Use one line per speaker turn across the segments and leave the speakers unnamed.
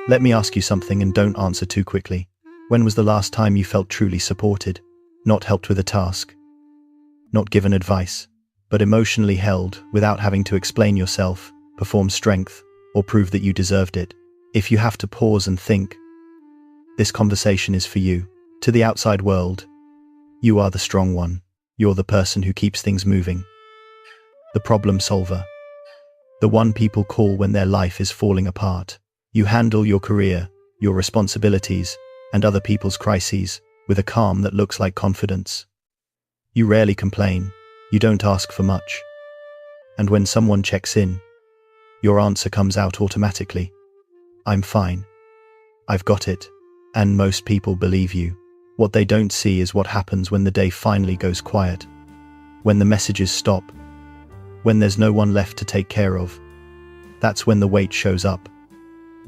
Let me ask you something and don't answer too quickly. When was the last time you felt truly supported, not helped with a task, not given advice, but emotionally held without having to explain yourself, perform strength, or prove that you deserved it? If you have to pause and think, this conversation is for you. To the outside world, you are the strong one. You're the person who keeps things moving. The problem solver. The one people call when their life is falling apart. You handle your career, your responsibilities, and other people's crises with a calm that looks like confidence. You rarely complain. You don't ask for much. And when someone checks in, your answer comes out automatically. I'm fine. I've got it. And most people believe you. What they don't see is what happens when the day finally goes quiet. When the messages stop. When there's no one left to take care of. That's when the weight shows up.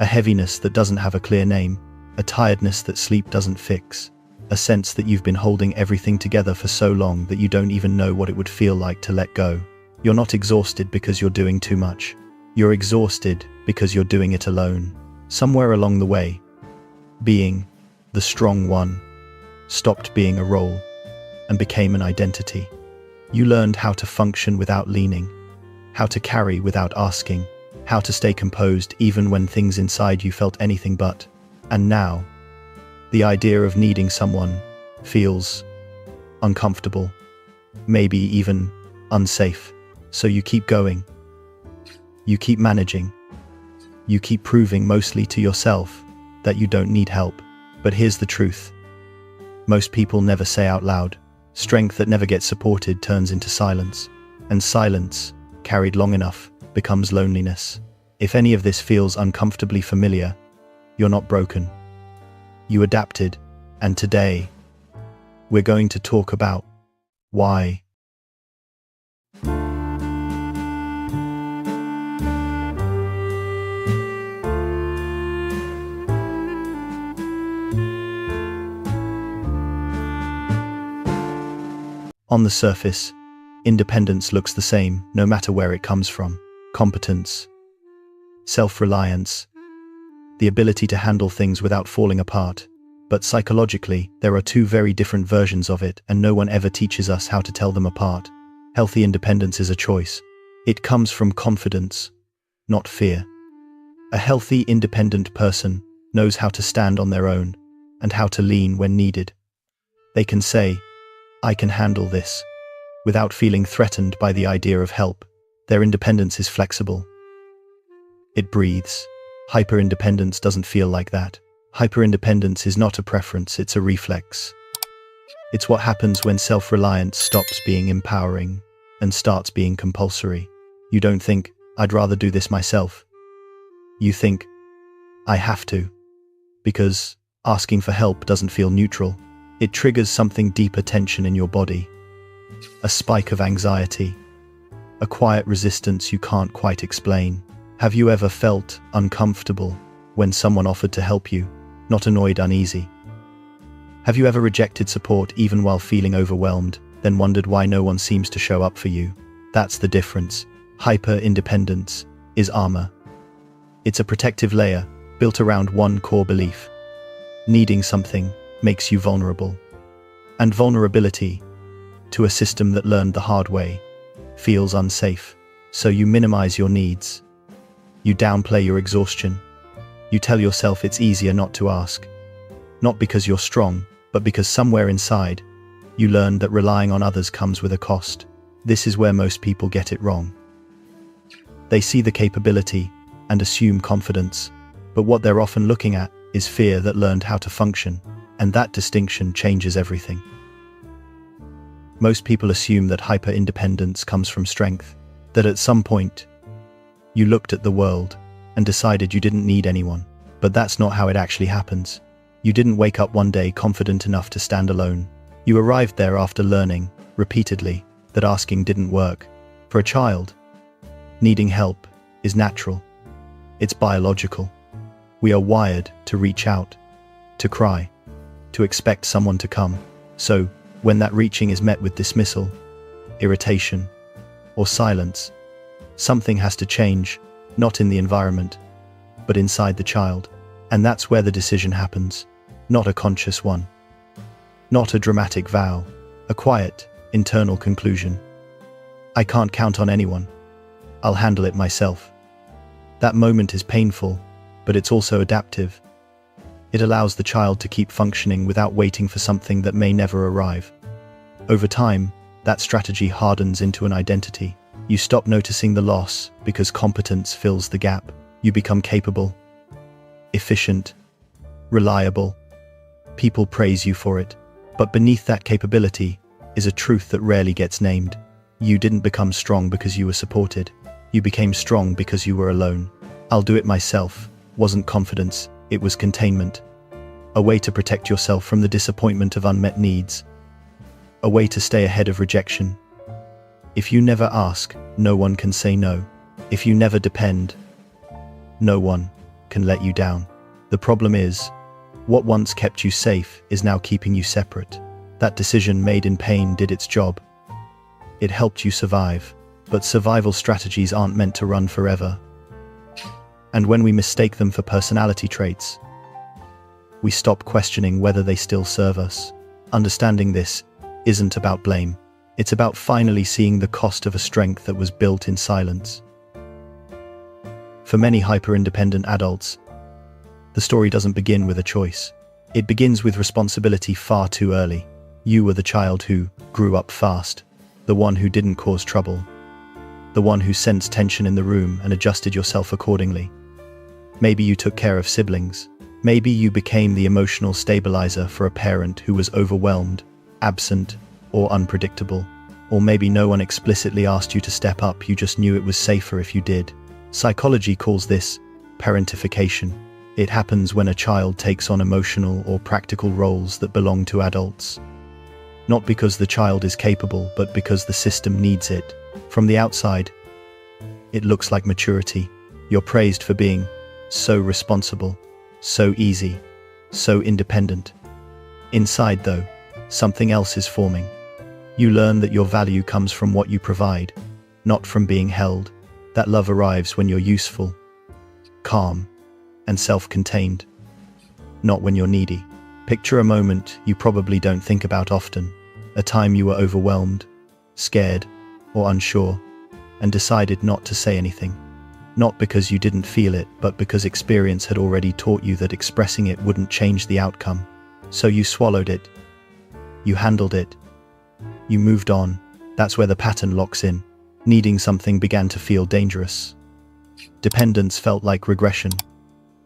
A heaviness that doesn't have a clear name. A tiredness that sleep doesn't fix. A sense that you've been holding everything together for so long that you don't even know what it would feel like to let go. You're not exhausted because you're doing too much. You're exhausted because you're doing it alone. Somewhere along the way, being the strong one stopped being a role and became an identity. You learned how to function without leaning, how to carry without asking, how to stay composed even when things inside you felt anything but. And now, the idea of needing someone feels uncomfortable, maybe even unsafe. So you keep going. You keep managing. You keep proving, mostly to yourself, that you don't need help. But here's the truth. Most people never say out loud. Strength that never gets supported turns into silence. And silence, carried long enough, becomes loneliness. If any of this feels uncomfortably familiar, you're not broken. You adapted. And today, we're going to talk about why. On the surface, independence looks the same, no matter where it comes from. Competence, self-reliance, the ability to handle things without falling apart. But psychologically, there are two very different versions of it, and no one ever teaches us how to tell them apart. Healthy independence is a choice. It comes from confidence, not fear. A healthy, independent person knows how to stand on their own and how to lean when needed. They can say, I can handle this, without feeling threatened by the idea of help. Their independence is flexible. It breathes. Hyper-independence doesn't feel like that. Hyper-independence is not a preference, it's a reflex. It's what happens when self-reliance stops being empowering and starts being compulsory. You don't think, I'd rather do this myself. You think, I have to. Because asking for help doesn't feel neutral. It triggers something deeper, tension in your body. A spike of anxiety. A quiet resistance you can't quite explain. Have you ever felt uncomfortable when someone offered to help you, not annoyed, uneasy? Have you ever rejected support even while feeling overwhelmed, then wondered why no one seems to show up for you? That's the difference. Hyper-independence is armor. It's a protective layer built around one core belief. Needing something makes you vulnerable. And vulnerability, to a system that learned the hard way, feels unsafe. So you minimize your needs. You downplay your exhaustion. You tell yourself it's easier not to ask. Not because you're strong, but because somewhere inside, you learned that relying on others comes with a cost. This is where most people get it wrong. They see the capability and assume confidence, but what they're often looking at is fear that learned how to function, and that distinction changes everything. Most people assume that hyper-independence comes from strength, that at some point, you looked at the world and decided you didn't need anyone. But that's not how it actually happens. You didn't wake up one day confident enough to stand alone. You arrived there after learning, repeatedly, that asking didn't work. For a child, needing help is natural. It's biological. We are wired to reach out, to cry, to expect someone to come. So, when that reaching is met with dismissal, irritation, or silence, something has to change, not in the environment, but inside the child. And that's where the decision happens, not a conscious one. Not a dramatic vow, a quiet, internal conclusion. I can't count on anyone. I'll handle it myself. That moment is painful, but it's also adaptive. It allows the child to keep functioning without waiting for something that may never arrive. Over time, that strategy hardens into an identity. You stop noticing the loss because competence fills the gap. You become capable, efficient, reliable. People praise you for it. But beneath that capability is a truth that rarely gets named. You didn't become strong because you were supported. You became strong because you were alone. I'll do it myself wasn't confidence, it was containment. A way to protect yourself from the disappointment of unmet needs. A way to stay ahead of rejection. If you never ask, no one can say no. If you never depend, no one can let you down. The problem is, what once kept you safe is now keeping you separate. That decision made in pain did its job. It helped you survive, but survival strategies aren't meant to run forever. And when we mistake them for personality traits, we stop questioning whether they still serve us. Understanding this isn't about blame. It's about finally seeing the cost of a strength that was built in silence. For many hyper-independent adults, the story doesn't begin with a choice. It begins with responsibility far too early. You were the child who grew up fast, the one who didn't cause trouble, the one who sensed tension in the room and adjusted yourself accordingly. Maybe you took care of siblings. Maybe you became the emotional stabilizer for a parent who was overwhelmed, absent, or unpredictable. Or maybe no one explicitly asked you to step up, you just knew it was safer if you did. Psychology calls this parentification. It happens when a child takes on emotional or practical roles that belong to adults. Not because the child is capable, but because the system needs it. From the outside, it looks like maturity. You're praised for being so responsible, so easy, so independent. Inside, though, something else is forming. You learn that your value comes from what you provide, not from being held. That love arrives when you're useful, calm, and self-contained, not when you're needy. Picture a moment you probably don't think about often, a time you were overwhelmed, scared, or unsure, and decided not to say anything. Not because you didn't feel it, but because experience had already taught you that expressing it wouldn't change the outcome. So you swallowed it. You handled it. You moved on. That's where the pattern locks in. Needing something began to feel dangerous. Dependence felt like regression.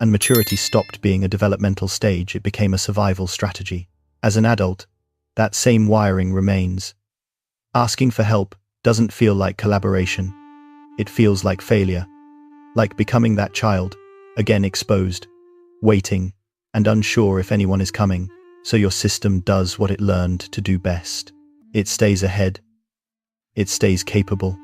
And maturity stopped being a developmental stage, it became a survival strategy. As an adult, that same wiring remains. Asking for help doesn't feel like collaboration. It feels like failure. Like becoming that child, again exposed, waiting, and unsure if anyone is coming. So your system does what it learned to do best. It stays ahead. It stays capable.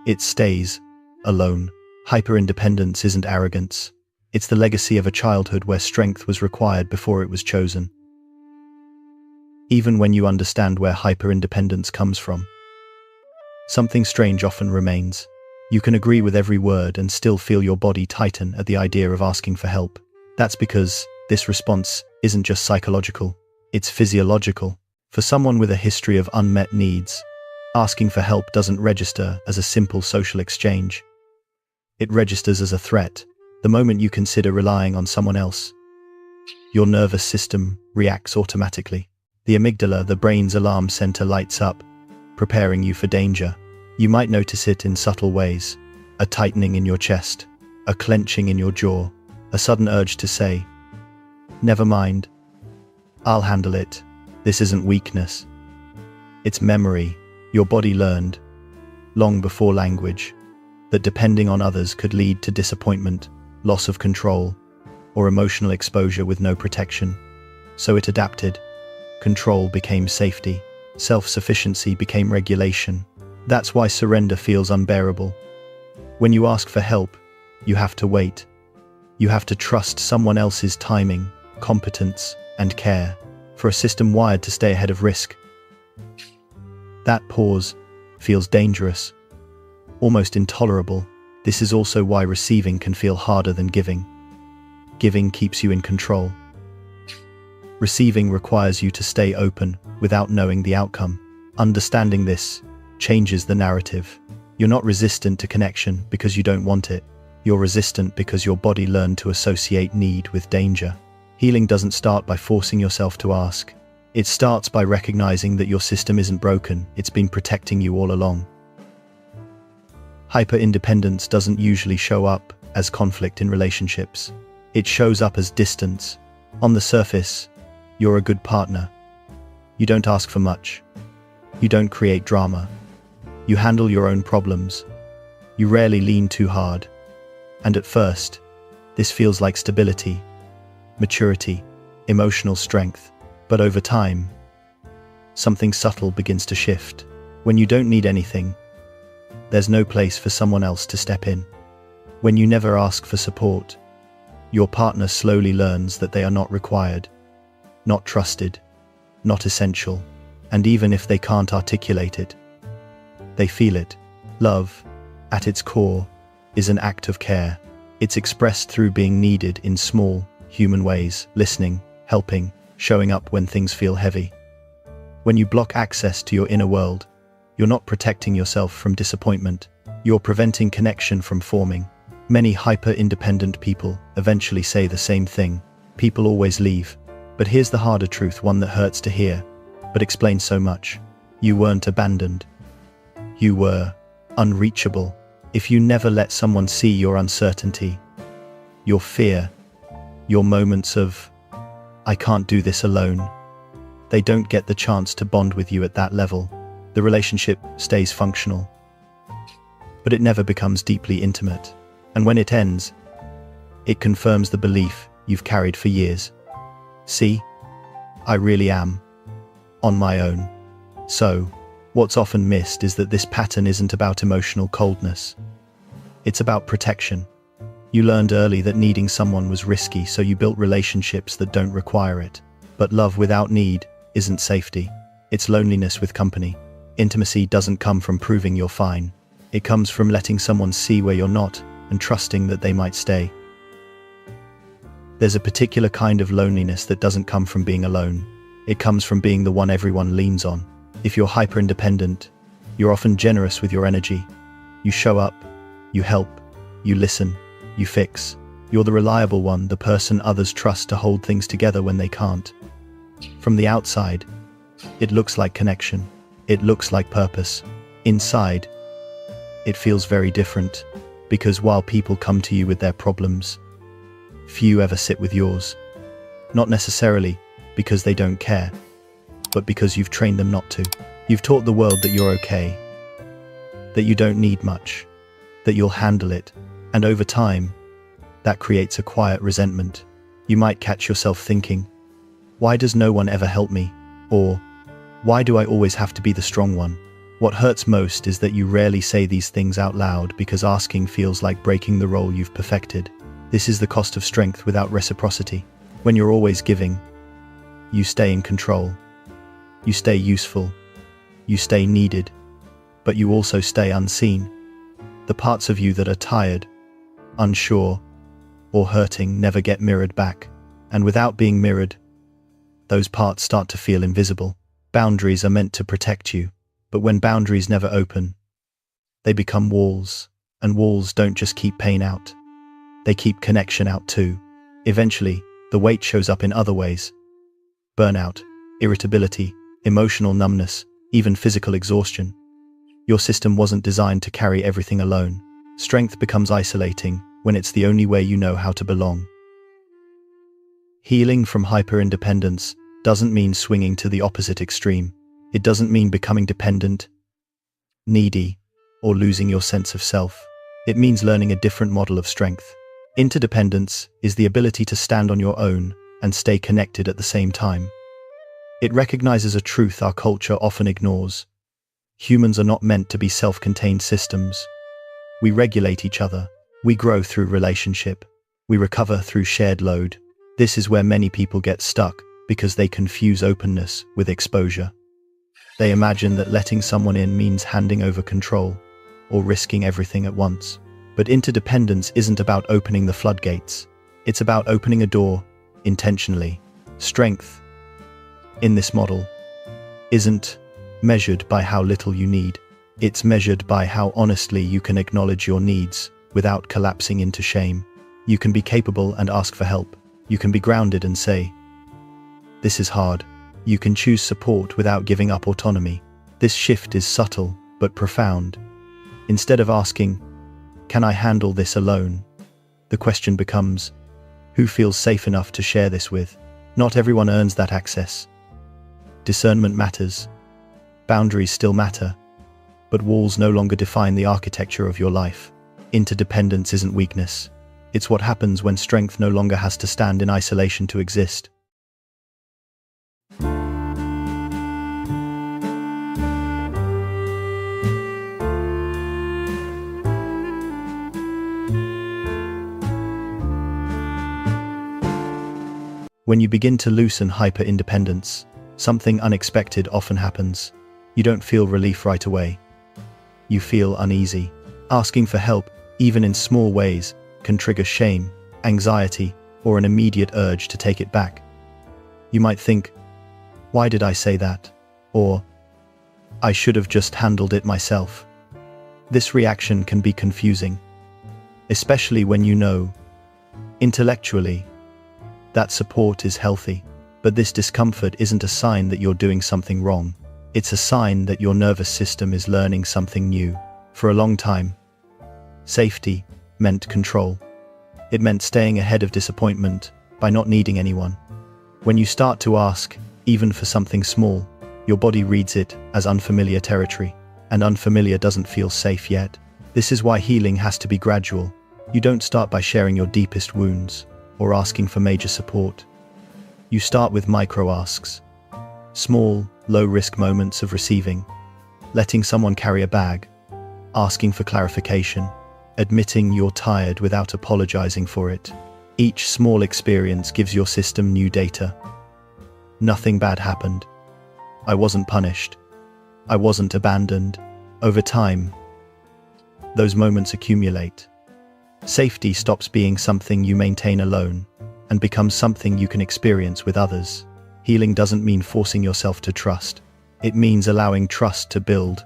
It stays alone. Hyper-independence isn't arrogance. It's the legacy of a childhood where strength was required before it was chosen. Even when you understand where hyper-independence comes from, something strange often remains. You can agree with every word and still feel your body tighten at the idea of asking for help. That's because this response isn't just psychological, it's physiological. For someone with a history of unmet needs, asking for help doesn't register as a simple social exchange. It registers as a threat. The moment you consider relying on someone else, your nervous system reacts automatically. The amygdala, the brain's alarm center, lights up, preparing you for danger. You might notice it in subtle ways. A tightening in your chest, a clenching in your jaw, a sudden urge to say, "Never mind, I'll handle it." This isn't weakness. It's memory. Your body learned, long before language, that depending on others could lead to disappointment, loss of control, or emotional exposure with no protection. So it adapted. Control became safety. Self-sufficiency became regulation. That's why surrender feels unbearable. When you ask for help, you have to wait. You have to trust someone else's timing, competence, and care. For a system wired to stay ahead of risk, that pause feels dangerous, almost intolerable. This is also why receiving can feel harder than giving. Giving keeps you in control. Receiving requires you to stay open without knowing the outcome. Understanding this changes the narrative. You're not resistant to connection because you don't want it. You're resistant because your body learned to associate need with danger. Healing doesn't start by forcing yourself to ask. It starts by recognizing that your system isn't broken, it's been protecting you all along. Hyper-independence doesn't usually show up as conflict in relationships. It shows up as distance. On the surface, you're a good partner. You don't ask for much. You don't create drama. You handle your own problems. You rarely lean too hard. And at first, this feels like stability, maturity, emotional strength. But over time, something subtle begins to shift. When you don't need anything, there's no place for someone else to step in. When you never ask for support, your partner slowly learns that they are not required, not trusted, not essential, and even if they can't articulate it, they feel it. Love, at its core, is an act of care. It's expressed through being needed in small, human ways, listening, helping, showing up when things feel heavy. When you block access to your inner world, you're not protecting yourself from disappointment. You're preventing connection from forming. Many hyper-independent people eventually say the same thing. People always leave. But here's the harder truth, one that hurts to hear, but explains so much. You weren't abandoned. You were unreachable. If you never let someone see your uncertainty, your fear, your moments of, I can't do this alone, they don't get the chance to bond with you at that level. The relationship stays functional, but it never becomes deeply intimate. And when it ends, it confirms the belief you've carried for years. See, I really am on my own. So, what's often missed is that this pattern isn't about emotional coldness. It's about protection. You learned early that needing someone was risky, so you built relationships that don't require it. But love without need isn't safety. It's loneliness with company. Intimacy doesn't come from proving you're fine. It comes from letting someone see where you're not and trusting that they might stay. There's a particular kind of loneliness that doesn't come from being alone. It comes from being the one everyone leans on. If you're hyper-independent, you're often generous with your energy. You show up, you help, you listen, you fix. You're the reliable one, the person others trust to hold things together when they can't. From the outside, it looks like connection. It looks like purpose. Inside, it feels very different, because while people come to you with their problems, few ever sit with yours. Not necessarily because they don't care, but because you've trained them not to. You've taught the world that you're okay, that you don't need much, that you'll handle it, and over time, that creates a quiet resentment. You might catch yourself thinking, why does no one ever help me? Or, why do I always have to be the strong one? What hurts most is that you rarely say these things out loud because asking feels like breaking the role you've perfected. This is the cost of strength without reciprocity. When you're always giving, you stay in control. You stay useful. You stay needed. But you also stay unseen. The parts of you that are tired, unsure, or hurting never get mirrored back. And without being mirrored, those parts start to feel invisible. Boundaries are meant to protect you, but when boundaries never open, they become walls. And walls don't just keep pain out. They keep connection out too. Eventually, the weight shows up in other ways. Burnout, irritability, emotional numbness, even physical exhaustion. Your system wasn't designed to carry everything alone. Strength becomes isolating when it's the only way you know how to belong. Healing from hyper-independence doesn't mean swinging to the opposite extreme. It doesn't mean becoming dependent, needy, or losing your sense of self. It means learning a different model of strength. Interdependence is the ability to stand on your own and stay connected at the same time. It recognizes a truth our culture often ignores. Humans are not meant to be self-contained systems. We regulate each other. We grow through relationship. We recover through shared load. This is where many people get stuck because they confuse openness with exposure. They imagine that letting someone in means handing over control or risking everything at once. But interdependence isn't about opening the floodgates. It's about opening a door intentionally. Strength in this model isn't measured by how little you need. It's measured by how honestly you can acknowledge your needs without collapsing into shame. You can be capable and ask for help. You can be grounded and say, "This is hard." You can choose support without giving up autonomy. This shift is subtle but profound. Instead of asking, "Can I handle this alone?" the question becomes, who feels safe enough to share this with? Not everyone earns that access. Discernment matters. Boundaries still matter. But walls no longer define the architecture of your life. Interdependence isn't weakness. It's what happens when strength no longer has to stand in isolation to exist. When you begin to loosen hyper-independence, something unexpected often happens. You don't feel relief right away. You feel uneasy. Asking for help, even in small ways, can trigger shame, anxiety, or an immediate urge to take it back. You might think, "Why did I say that?" Or, "I should have just handled it myself." This reaction can be confusing, especially when you know, intellectually, that support is healthy. But this discomfort isn't a sign that you're doing something wrong. It's a sign that your nervous system is learning something new. For a long time, safety meant control. It meant staying ahead of disappointment by not needing anyone. When you start to ask, even for something small, your body reads it as unfamiliar territory, and unfamiliar doesn't feel safe yet. This is why healing has to be gradual. You don't start by sharing your deepest wounds or asking for major support. You start with micro-asks, small, low-risk moments of receiving, letting someone carry a bag, asking for clarification, admitting you're tired without apologizing for it. Each small experience gives your system new data. Nothing bad happened. I wasn't punished. I wasn't abandoned. Over time, those moments accumulate. Safety stops being something you maintain alone and becomes something you can experience with others. Healing doesn't mean forcing yourself to trust. It means allowing trust to build,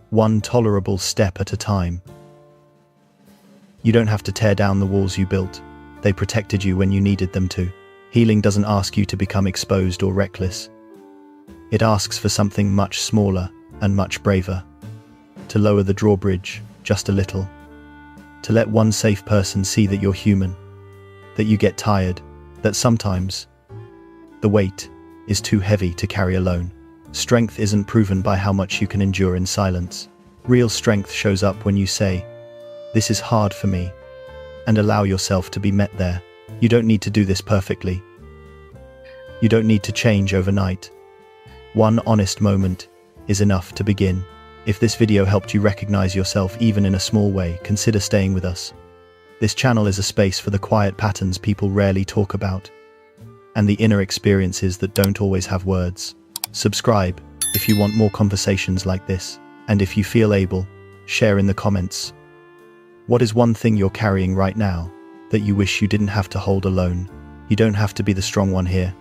one tolerable step at a time. You don't have to tear down the walls you built. They protected you when you needed them to. Healing doesn't ask you to become exposed or reckless. It asks for something much smaller and much braver. To lower the drawbridge just a little. To let one safe person see that you're human, that you get tired, that sometimes the weight is too heavy to carry alone. Strength isn't proven by how much you can endure in silence. Real strength shows up when you say, "This is hard for me," and allow yourself to be met there. You don't need to do this perfectly. You don't need to change overnight. One honest moment is enough to begin. If this video helped you recognize yourself even in a small way, consider staying with us. This channel is a space for the quiet patterns people rarely talk about, and the inner experiences that don't always have words. Subscribe if you want more conversations like this, and if you feel able, share in the comments. What is one thing you're carrying right now that you wish you didn't have to hold alone? You don't have to be the strong one here.